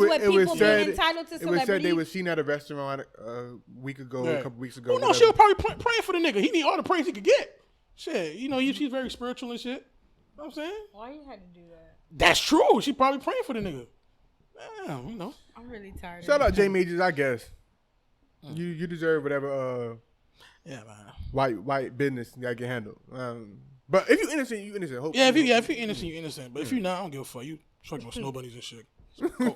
with people being entitled to celebrity. It was said they were seen at a restaurant a week ago, a couple weeks ago. Oh no, she was probably praying for the nigga. He need all the praise he could get. Shit, she's very spiritual and shit. You know what I'm saying? Why you had to do that? That's true. She probably praying for the nigga. Damn, I'm really tired. Shout out J Majors, I guess. You deserve whatever. Yeah, man. White business that get handled. But if you're innocent, you're innocent. Hopefully. Yeah, if you're innocent, you're innocent. But if you're not, I don't give a fuck. You fucking with snow bunnies and shit,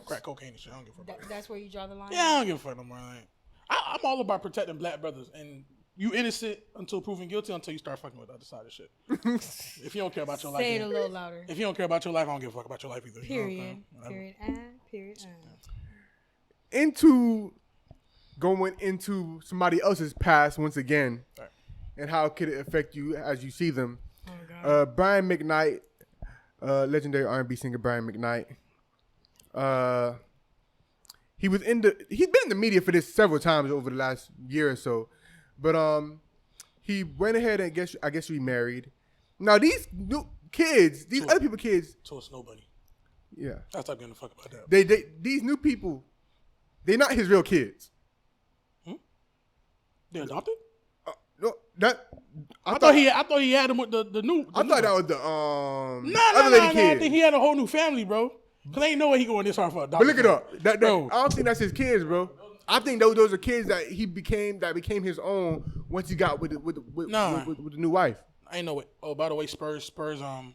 crack cocaine and shit. I don't give a fuck. That's where you draw the line. Yeah, I don't give a fuck no more. I'm all about protecting black brothers, and you innocent until proven guilty until you start fucking with the other side of shit. If you don't care about your life, say it a little louder. If you don't care about your life, I don't give a fuck about your life either. Period. Period. Going into somebody else's past once again, right. And how could it affect you as you see them? Oh God. Brian Mcknight, legendary R&B singer Brian Mcknight. He's been in the media for this several times over the last year or so. But he went ahead and I guess remarried. Now these new kids, these other people kids. So it's nobody. Yeah. I'll stop giving a fuck about that. These new people, they're not his real kids. They're adopted? No, I thought he had him with the new. I thought that was the other lady kid. I think he had a whole new family, bro. Cause ain't no way he going this hard for a doctor. But look it up. I don't think that's his kids, bro. I think those are kids that became his own once he got with the new wife. I ain't no way. Oh, by the way, Spurs won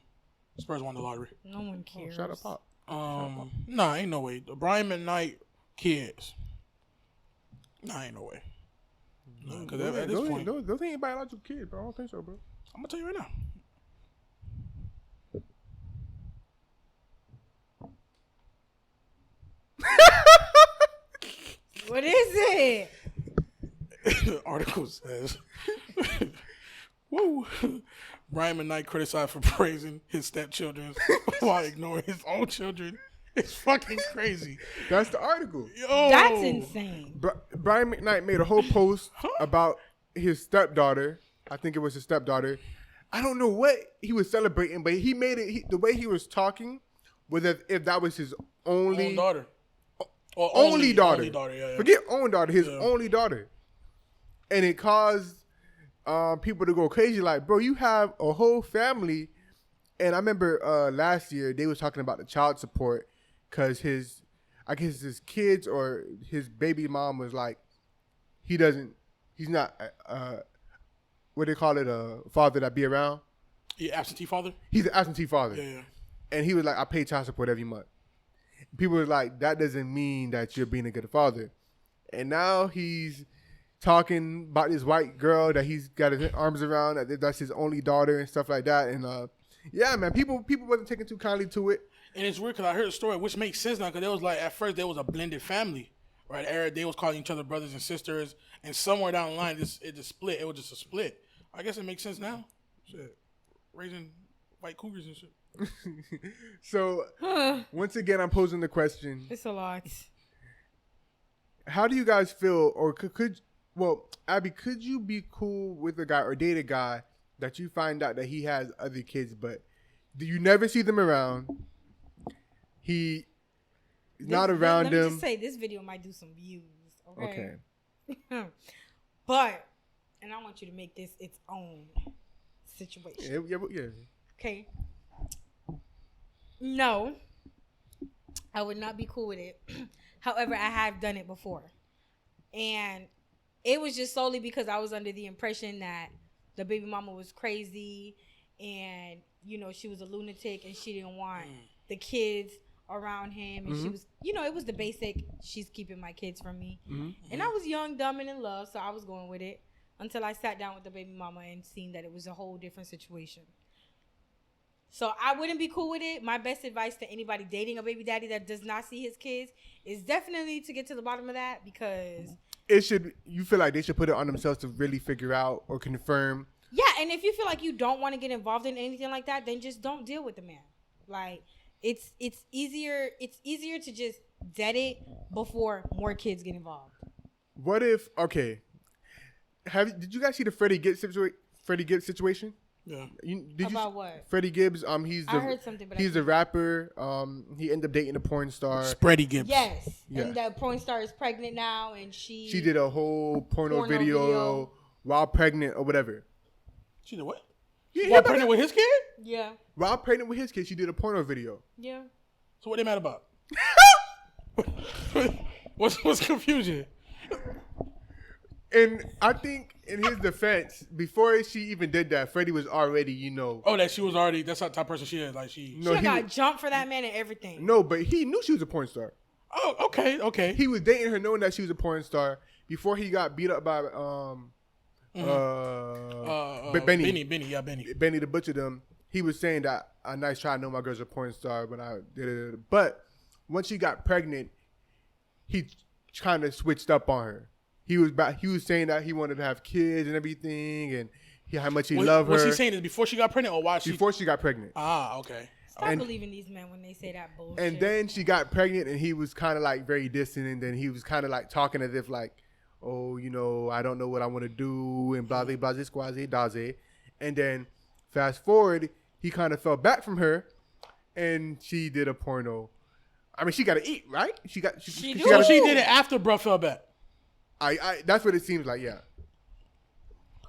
the lottery. No one cares. Shut up, Pop. Nah, ain't no way. The Brian McKnight kids. Nah, ain't no way. Because at this point, those ain't biological kids, bro. I don't think so, bro. I'm gonna tell you right now. What is it? The article says, "Woo." Brian McKnight criticized for praising his stepchildren while ignoring his own children. It's fucking crazy. That's the article. Yo. That's insane. Brian McKnight made a whole post about his stepdaughter. I think it was his stepdaughter. I don't know what he was celebrating, but he made it. The way he was talking was as if that was his only daughter. Only daughter. Yeah. Forget own daughter. His only daughter. And it caused people to go crazy. Like, bro, you have a whole family. And I remember last year they was talking about the child support because his kids or his baby mom was like, he's not, what they call it, a father that be around. Yeah, absentee father? He's an absentee father. Yeah. And he was like, I pay child support every month. People were like, that doesn't mean that you're being a good father. And now he's talking about this white girl that he's got his arms around, that's his only daughter and stuff like that. And yeah, man, people wasn't taking too kindly to it. And it's weird because I heard a story, which makes sense now, because there was like, at first there was a blended family, right? They was calling each other brothers and sisters, and somewhere down the line, it just split. It was just a split. I guess it makes sense now. Shit. Raising white cougars and shit. So, once again, I'm posing the question. It's a lot. How do you guys feel, or Abby, could you be cool with a guy or date a guy that you find out that he has other kids, but you never see them around? He is not around them. Let me just say, this video might do some views. Okay. But, and I want you to make this its own situation. Yeah. Okay. No, I would not be cool with it. However, I have done it before. And it was just solely because I was under the impression that the baby mama was crazy and, she was a lunatic and she didn't want the kids around him. And she was, it was the basic, she's keeping my kids from me. And I was young, dumb, and in love, so I was going with it until I sat down with the baby mama and seen that it was a whole different situation. So I wouldn't be cool with it. My best advice to anybody dating a baby daddy that does not see his kids is definitely to get to the bottom of that, because you feel like they should put it on themselves to really figure out or confirm. Yeah, and if you feel like you don't want to get involved in anything like that, then just don't deal with the man. Like, it's easier to just dead it before more kids get involved. What if did you guys see the Freddie Gibbs situation? Yeah. About what? Freddie Gibbs, I heard something, but he's a rapper. He ended up dating a porn star. Freddie Gibbs. Yes. Yeah. And the porn star is pregnant now, and she did a whole porno video while pregnant or whatever. She did what? While pregnant with his kid? Yeah. While pregnant with his kid, she did a porno video. Yeah. So what they mad about? What's confusion? And I think in his defense, before she even did that, Freddie was already, Oh, that she was already, that's the type of person she is. Like she got jumped for that man and everything. No, but he knew she was a porn star. Oh, okay. He was dating her knowing that she was a porn star before he got beat up by Benny. Benny the Butcher them. He was saying that a nice try, I know my girl's a porn star when I did it. But once she got pregnant, he kind of switched up on her. He was saying that he wanted to have kids and everything, and how much he loved her. Was he saying this before she got pregnant or why before she got pregnant? Ah, okay. Stop believing these men when they say that bullshit. And then she got pregnant, and he was kind of like very distant, and then he was kind of like talking as if like, oh, I don't know what I want to do, and blase, blase, squaze, daze. And then fast forward, he kind of fell back from her, and she did a porno. I mean, she got to eat, right? She did it after bro fell back. That's what it seems like, yeah.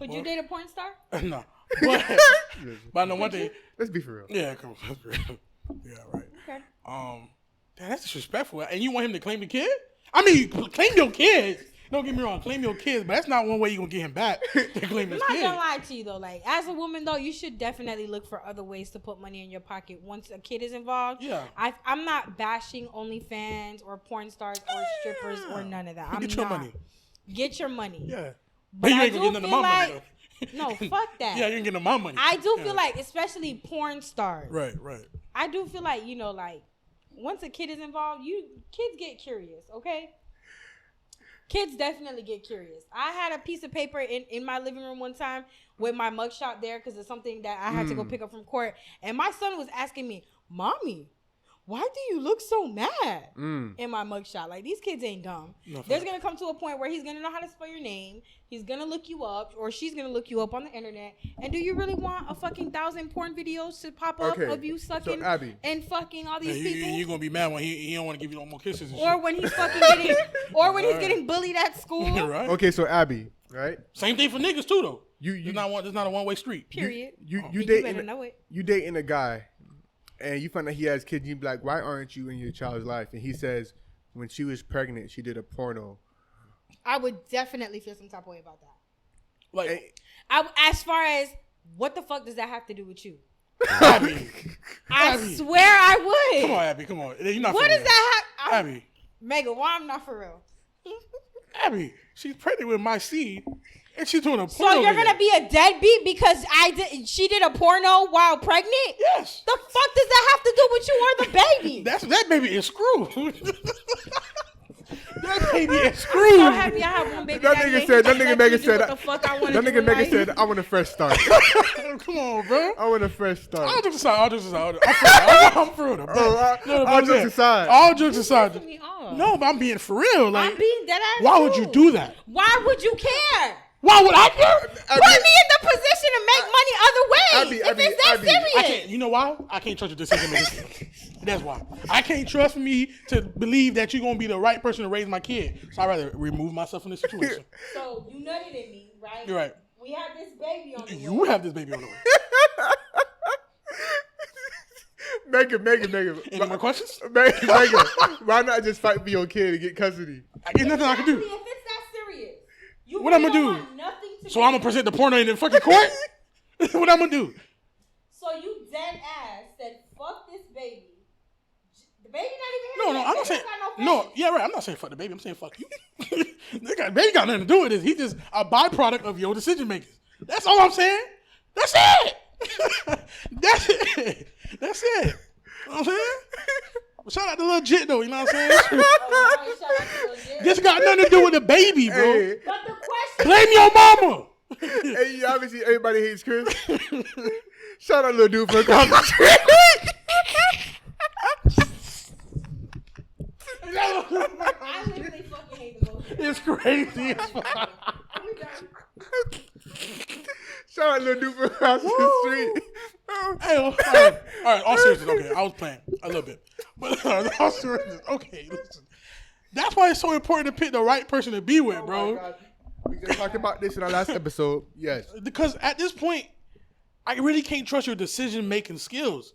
Would you date a porn star? No. But I know one thing. Let's be for real. Yeah, come on. Let's be real. Yeah, right. Okay. Damn, that's disrespectful. And you want him to claim the kid? I mean, claim your kids. Don't get me wrong, claim your kids, but that's not one way you're going to get him back to claim his I'm kid. not going to lie to you, though. Like, as a woman, though, you should definitely look for other ways to put money in your pocket once a kid is involved. Yeah. I'm not bashing OnlyFans or porn stars or strippers or none of that. Get your money. Get your money. Yeah. But you I ain't going to get none of my money, though. No, fuck that. Yeah, you ain't getting my money. I do feel like, especially porn stars. Right. I do feel like, like, once a kid is involved, kids get curious, okay? Kids definitely get curious. I had a piece of paper in my living room one time with my mugshot there because it's something that I had to go pick up from court. And my son was asking me, Mommy, why do you look so mad in my mugshot? Like, these kids ain't dumb. No, there's going to come to a point where he's going to know how to spell your name. He's going to look you up, or she's going to look you up on the internet. And do you really want a fucking 1,000 porn videos to pop up of you sucking and fucking all these people? You're going to be mad when he don't want to give you no more kisses and or shit. When he's fucking getting, or when he's getting bullied at school. Right. Okay, so Abby, right? Same thing for niggas too, though. It's not a one-way street. Period. You dating a guy, and you find out he has kids. You be like, why aren't you in your child's life? And he says, when she was pregnant, she did a porno. I would definitely feel some type of way about that. Like, as far as what the fuck does that have to do with you? Abby. I swear I would. Come on, Abby. Come on. You're not. What does that have? Abby. Megan, why I'm not for real? Abby, she's pregnant with my seed, and she's doing a porno. So you're gonna be a deadbeat because she did a porno while pregnant? Yes. The fuck does that have to do with you or the baby? That baby is screwed. That baby is screwed. I'm so happy I have one baby. That nigga Megan said. What the fuck I want That nigga Megan said, I want a fresh start. Come on, bro. I want a fresh start. All jokes aside. I'm for real. All jokes aside. All jokes aside. Oh. No, but I'm being for real. Like, I'm being dead ass. Why would you do that? Why would you care? Why would I care? Put me in the position to make money other ways. If it's that serious. I can't. You know why? I can't trust your decision making. That's why. I can't trust me to believe that you're gonna be the right person to raise my kid. So I'd rather remove myself from this situation. So you nutted in me, right? You're right. We have this baby on the way. You have this baby on the way. Megan. Any more questions? Megan, why not just fight for your kid and get custody? I get nothing I can do. If it's that serious, what I'm gonna do? So I'm gonna present the porno in the fucking court? What I'm gonna do? So you dead ass said, fuck this baby. The baby not even here. No, I'm not saying. No, yeah, right. I'm not saying fuck the baby. I'm saying fuck you. Baby got nothing to do with this. He's just a byproduct of your decision making. That's all I'm saying. That's it. That's it. That's it. You know what I'm saying? Shout out to Lil Jit though, you know what I'm saying? This got nothing to do with the baby, bro. Hey. But the question. Blame your mama. Hey, obviously everybody hates Chris. Shout out Lil Dude for a conversation. I literally fucking hate the bullshit. It's crazy. Shout out Lil Dude for across the street. Hey, all right, all seriousness, okay. I was playing a little bit. But all seriousness, okay, listen. That's why it's so important to pick the right person to be with, bro. We just talked about this in our last episode. Yes. Because at this point, I really can't trust your decision-making skills.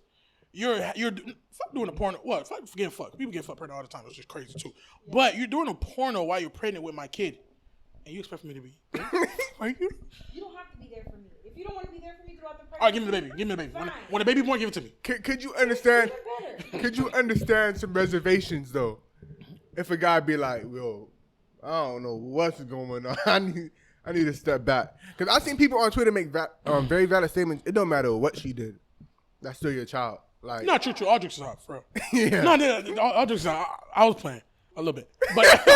You're fuck doing a porno. What? Fuck getting fucked. People get fucked pregnant all the time. It's just crazy, too. Yeah. But you're doing a porno while you're pregnant with my kid. And you expect me to be? Are you? You don't have to be there for me. If you don't want to be there for me throughout the pregnancy. All right, give me the baby. Give me the baby. When the baby born, give it to me. Could you understand? Could you understand some reservations though? If a guy be like, "Yo, I don't know what's going on. I need to step back." Because I've seen people on Twitter make very valid statements. It don't matter what she did. That's still your child. Like, not true. All jokes aside, bro. Yeah. No, all jokes aside. I was playing a little bit, but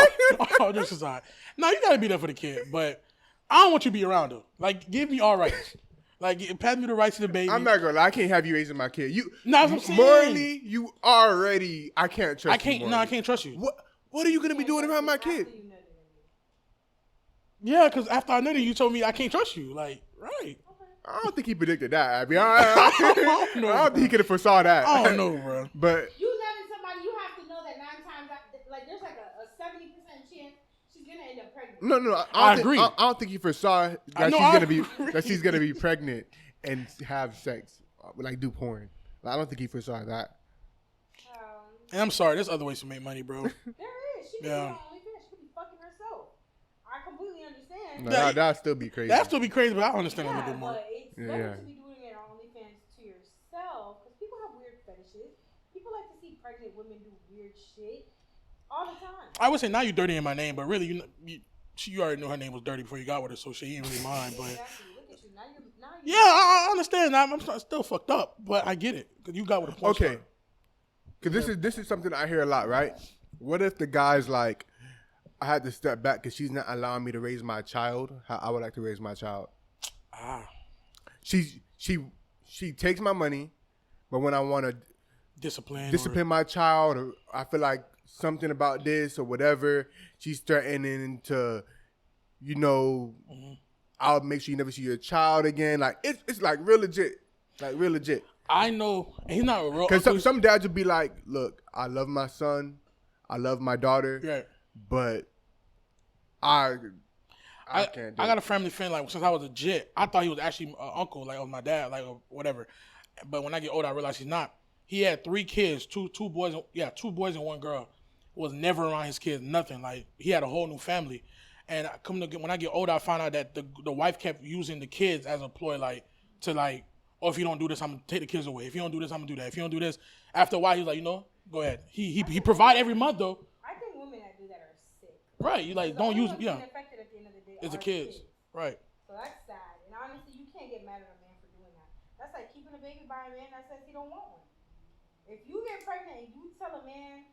all jokes aside. No, you gotta be there for the kid, but I don't want you to be around though. Like, give me all rights. Like, pass me the rights to the baby. I'm not gonna lie. I can't have you raising my kid. Morally, you already. I can't trust. I can't trust you. What are you gonna be doing around my kid? Yeah, because after I nutted you told me I can't trust you. Like, right. I don't think he predicted that, Abby. I don't think he could have foresaw that. I don't know, bro. But you loving somebody, you have to know that 9 times, like there's like a 70% chance she's gonna end up pregnant. No. I agree. I don't think he foresaw that she's gonna be pregnant and have sex, like do porn. I don't think he foresaw that. And I'm sorry, there's other ways to make money, bro. There is. She could be on OnlyFans. She could be fucking herself. I completely understand. No, that'd still be crazy. That'd still be crazy, but I understand a little bit more. But it's better to be doing it on OnlyFans to yourself because people have weird fetishes. People like to see pregnant women do weird shit all the time. I would say now you're dirty in my name, but really, you already knew her name was dirty before you got with her, so she ain't really mine. But exactly. Look at you. Now yeah, I understand. I'm still fucked up, but I get it because you got with a porn star. Because this is something I hear a lot, right? What if the guy's like, I had to step back because she's not allowing me to raise my child how I would like to raise my child. She takes my money, but when I want to discipline my child, or I feel like something about this or whatever, she's threatening to, I'll make sure you never see your child again. Like it's like real legit, I know, and he's not a real. Because some dads would be like, "Look, I love my son, I love my daughter, but I can't." I got a family friend like since I was a jit. I thought he was actually an uncle, like of my dad, like or whatever. But when I get older, I realized he's not. He had 3 kids, two boys and 1 girl. Was never around his kids, nothing. Like he had a whole new family. And when I get older, I found out that the wife kept using the kids as a ploy, oh, if you don't do this, I'm gonna take the kids away. If you don't do this, I'm gonna do that. If you don't do this, after a while, he's like, go ahead. He provide every month though. I think women that do that are sick. Right, you like don't use Affected at the end of the day. It's the kids, right? So that's sad. And honestly, you can't get mad at a man for doing that. That's like keeping a baby by a man that says he don't want one. If you get pregnant and you tell a man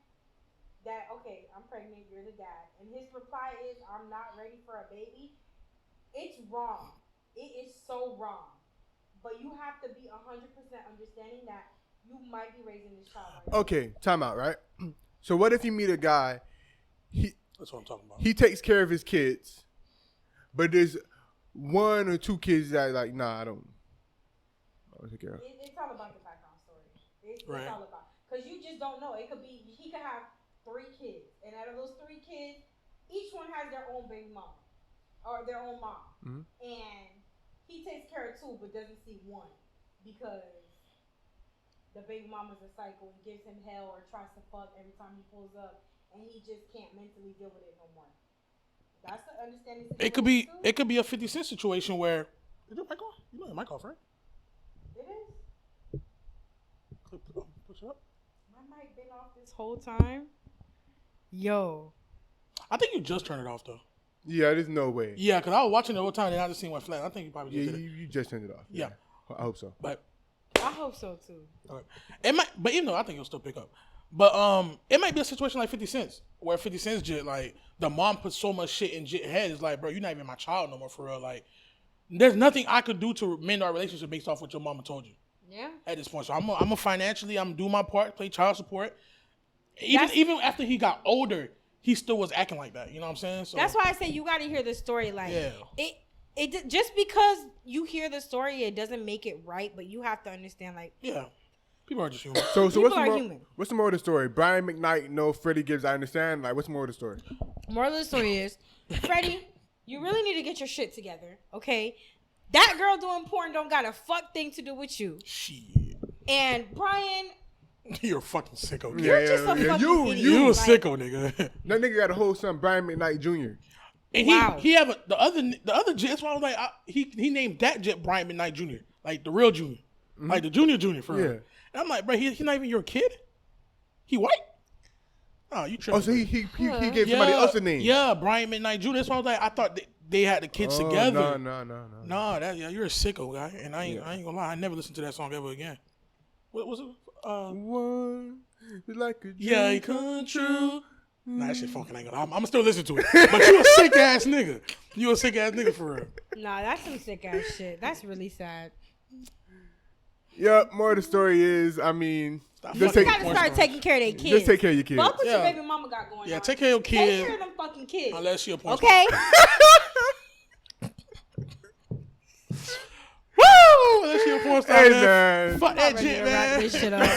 that, okay, I'm pregnant, you're the dad, and his reply is, I'm not ready for a baby, it's wrong. It is so wrong. But you have to be 100% understanding that you might be raising this child. Okay, time out, right? So what if you meet a guy, that's what I'm talking about. He takes care of his kids, but there's 1 or 2 kids that are like, nah, I don't take care of. It's all about the background story. It's right. all about, because you just don't know. It could be, he could have 3 kids, and out of those 3 kids, each one has their own baby mama or their own mom, and he takes care of 2 but doesn't see 1 because the baby mama's a psycho and gives him hell or tries to fuck every time he pulls up, and he just can't mentally deal with it no more. That's the understanding. It could be a 50 Cent situation where is your mic on? You know your mic off, right? It is. Push it up. My mic been off this whole time. Yo. I think you just turned it off though. Yeah, there's no way. Yeah, because I was watching the whole time and I just seen one flat. I think you probably just did it. You just turned it off. Yeah. I hope so. But I hope so too. It might, but even though I think it'll still pick up. But it might be a situation like 50 Cent, where 50 Cent's Jit, like the mom puts so much shit in Jit head. It's like, bro, you're not even my child no more for real. Like, there's nothing I could do to mend our relationship based off what your mama told you. Yeah. At this point, so I'm a financially, I'm doing my part, play child support. Even after he got older, he still was acting like that. You know what I'm saying? So that's why I say you got to hear the story. Like, it just because you hear the story, it doesn't make it right. But you have to understand, like, people are just human. So what's the moral of the story? Brian McKnight, no Freddie Gibbs. I understand. Like, what's the moral of the story? Moral of the story is, Freddie, you really need to get your shit together, okay? That girl doing porn don't got a fuck thing to do with you. Shit. And Brian, you're a fucking sicko. Nigga. You're just a fucking idiot. You a sicko, nigga. That nigga got a whole son, Brian McKnight Jr. And he have the other jet. That's why I was like, he named that jet Brian McKnight Jr. Like the real junior, like the junior for real. And I'm like, bro, he's not even your kid. He white. Oh, you tripping? Oh, so he gave somebody else a name. Yeah, Brian McKnight Jr. That's why I was like, I thought they had the kids together. No. No, you're a sicko guy, and I ain't gonna lie, I never listened to that song ever again. What was it? One like a dream come true. Nah, that shit fucking ain't gonna. I'm still listening to it. But you a sick ass nigga. You a sick ass nigga for real. Nah, that's some sick ass shit. That's really sad. Yep. More of the story is, I mean, you gotta start taking care of their kids. Just take care of your kids. Fuck what your baby mama got going on. Yeah, take care of your kids. Take care of them fucking kids. Unless you're a porn okay. Woo! Unless you're a porn star. Hey man, fuck that shit, man. Wrap this shit up.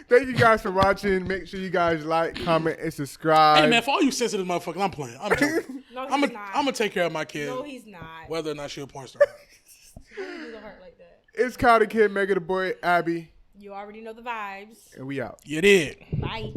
Thank you guys for watching. Make sure you guys like, comment, and subscribe. Hey man, for all you sensitive motherfuckers, I'm playing. I'm joking. No, I'm he's not. gonna take care of my kid. No, he's not. Whether or not she a porn star. Why would you do the heart like that? It's Kyle the Kid, Mega the Boy, Abby, You already know the vibes. and we out. You did. Bye.